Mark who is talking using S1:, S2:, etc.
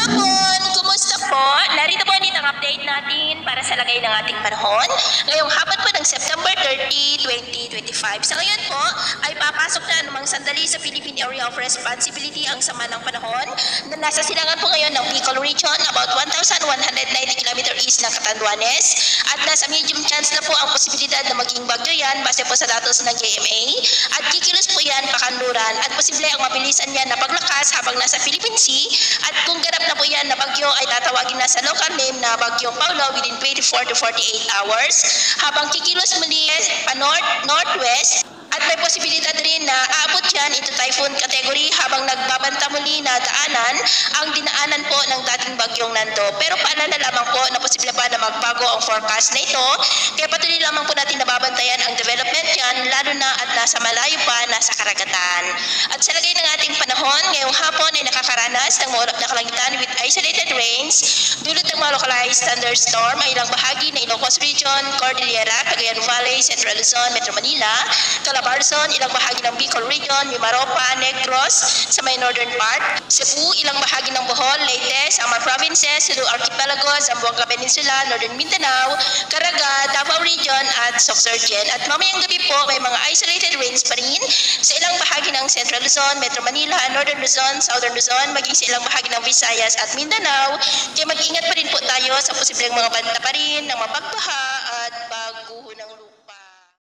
S1: hapon! Kumusta po? Narito po ulit ang update natin para sa lagay ng ating panahon. Ngayong hapon po ng September 30, 2025. Sa ngayon po ay papasok na anumang sandali sa Philippine Area of Responsibility ang sama ng panahon na nasa silangan po ngayon ng Bicol Region, about 1,190 km east ng Catanduanes, at nasa medium chance na po ang posibilidad na maging bagyo yan base po sa datos ng JMA, at kikilos po yan pakanluran at posible ang mabilisan yan na paglakas habang nasa Philippine Sea, at kung ganap na po yan na bagyo ay tatawagin na sa local name na Bagyong Paulo within 24 to 48 hours, habang kikilos muli pa northwest. At may posibilidad rin na aabot yan into typhoon category habang nagbabanta muli na daanan ang dinaanan po ng dating bagyong Nando. Pero paalala lamang po na posible pa na magbago ang forecast na ito, kaya patuloy lamang po natin nababantayan ang development yan, lalo na at nasa malayo pa, nasa karagatan. At sa lagay ng ating panahon, ngayong hapon ay nakakaranas ng maulap na kalangitan with isolated rains, dulot ng mga localized thunderstorm ay ilang bahagi ng Ilocos Region, Cordillera, Cagayan Valley, Central Luzon, Metro Manila, Calabarzon, ilang bahagi ng Bicol Region, Mimaropa, Negros, sa may northern part, Cebu, ilang bahagi ng Bohol, Leyte, Samar Provinces, Sulu Archipelago, Zamboanga Peninsula, Northern Mindanao, Caraga, Davao Region, at Sorsogon. At mamayang gabi po, may mga isolated rains pa rin sa ilang bahagi ng Central Luzon, Metro Manila, Northern Luzon, Southern Luzon, maging sa ilang bahagi ng Visayas at Mindanao. Kaya mag-ingat pa rin po tayo sa posibleng mga banta pa rin ng mapagbaha,